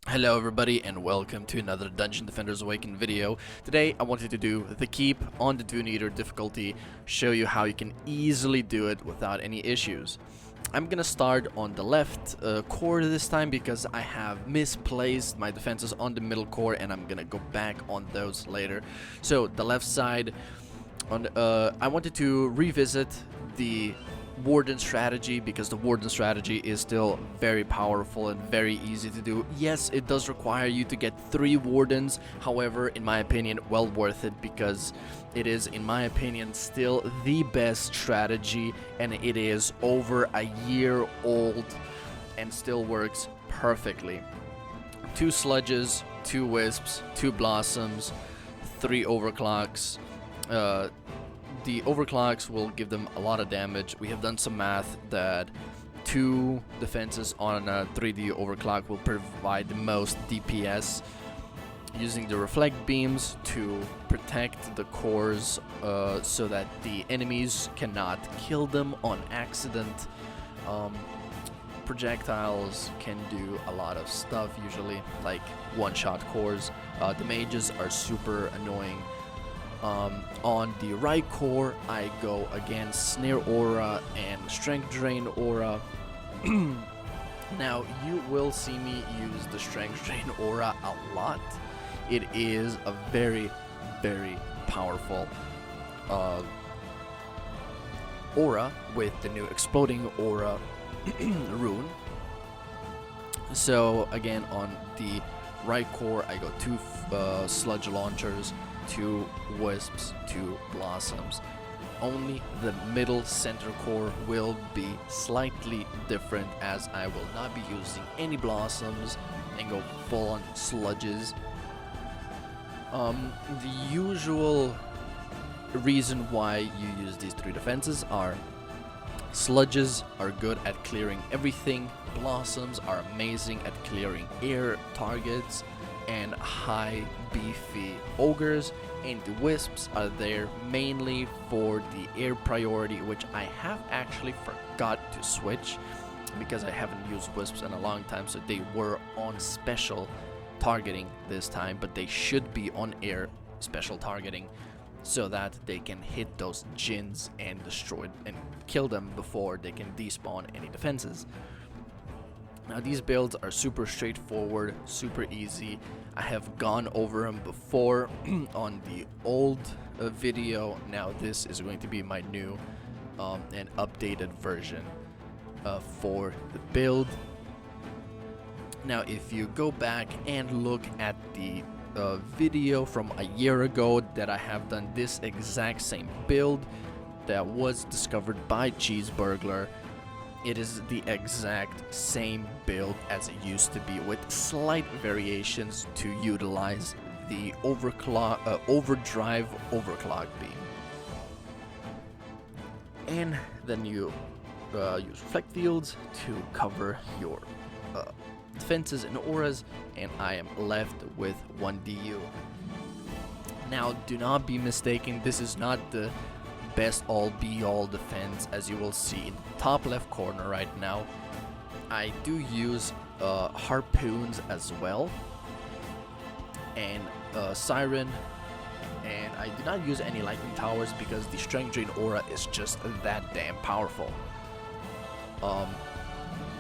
Hello everybody and welcome to another Dungeon Defenders Awakened video. Today I wanted to do the keep on the Dune difficulty, show you how you can easily do it without any issues. I'm gonna start on the left core this time because I have misplaced my defenses on the middle core and I'm gonna go back on those later. So the left side, I wanted to revisit the Warden strategy because the Warden strategy is still very powerful and very easy to do. Yes, it does require you to get 3 Wardens, however, in my opinion, well worth it because it is, in my opinion, still the best strategy and it is over a year old and still works perfectly. 2 Sludges, 2 Wisps, 2 Blossoms, 3 Overclocks. The overclocks will give them a lot of damage. We have done some math that 2 defenses on a 3D overclock will provide the most DPS, using the reflect beams to protect the cores so that the enemies cannot kill them on accident. Projectiles can do a lot of stuff usually, like one-shot cores. The mages are super annoying. On the right core, I go against Snare Aura and Strength Drain Aura. Now, you will see me use the Strength Drain Aura a lot. It is a very, very powerful aura with the new Exploding Aura rune. So, again, on the right core, I go 2 Sludge Launchers, 2 Wisps, 2 Blossoms. Only the middle center core will be slightly different, as I will not be using any Blossoms and go full on Sludges. The usual reason why you use these 3 defenses are Sludges are good at clearing everything, Blossoms are amazing at clearing air targets and high beefy ogres, and the Wisps are there mainly for the air priority, which I have actually forgot to switch because I haven't used Wisps in a long time, so they were on special targeting this time, but they should be on air special targeting so that they can hit those djinns and destroy and kill them before they can despawn any defenses. Now, these builds are super straightforward, super easy. I have gone over them before on the old video. Now this is going to be my new and updated version for the build. Now, if you go back and look at the video from a year ago that I have done this exact same build that was discovered by Cheeseburglar, it is the exact same build as it used to be, with slight variations to utilize the overdrive overclock beam. And then you use reflect fields to cover your defenses and auras, and I am left with 1 DU. Now, do not be mistaken, this is not the best all be all defense, as you will see in the top left corner right now. I do use Harpoons as well, and Siren, and I do not use any lightning towers because the Strength Drain Aura is just that damn powerful.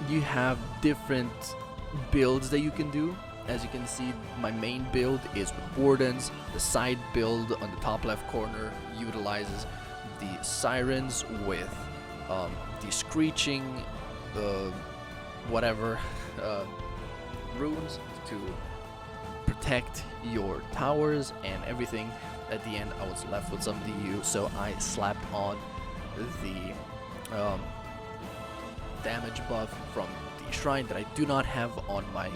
You have different builds that you can do. As you can see, my main build is with Wardens. The side build on the top left corner utilizes the Sirens with the Screeching runes to protect your towers and everything. At the end, I was left with some DU, so I slapped on the damage buff from the shrine that I do not have on my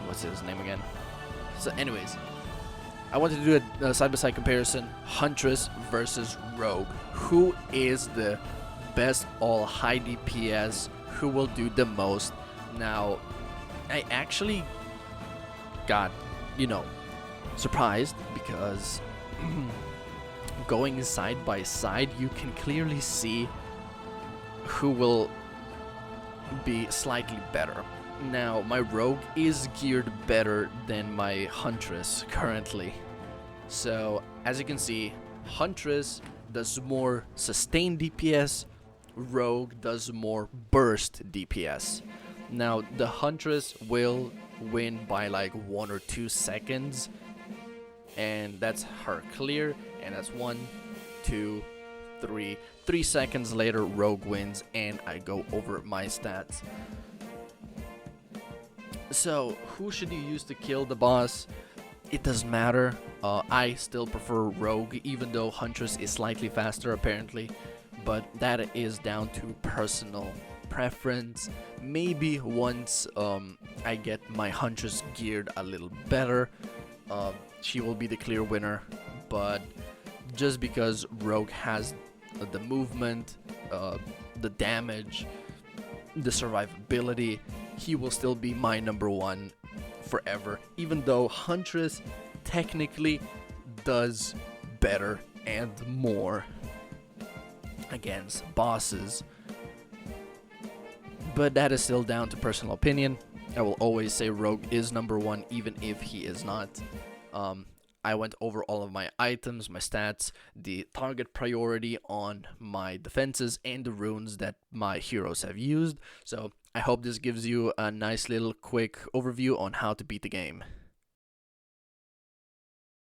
what's his name again? So anyways, I wanted to do a side-by-side comparison, Huntress versus Rogue. Who is the best all high DPS? Who will do the most? Now, I actually got, surprised because going side by side, you can clearly see who will be slightly better. Now, my Rogue is geared better than my Huntress currently. So, as you can see, Huntress does more sustained DPS, Rogue does more burst DPS. Now, the Huntress will win by like 1 or 2 seconds, and that's her clear, and that's 1, 2, 3. 3 seconds later, Rogue wins, and I go over my stats. So, who should you use to kill the boss? It doesn't matter. I still prefer Rogue, even though Huntress is slightly faster apparently, but that is down to personal preference. Maybe once I get my Huntress geared a little better, she will be the clear winner, but just because Rogue has the movement, the damage, the survivability, he will still be my number one forever, even though Huntress technically does better and more against bosses. But that is still down to personal opinion. I will always say Rogue is number one, even if he is not. I went over all of my items, my stats, the target priority on my defenses, and the runes that my heroes have used. So I hope this gives you a nice little quick overview on how to beat the game.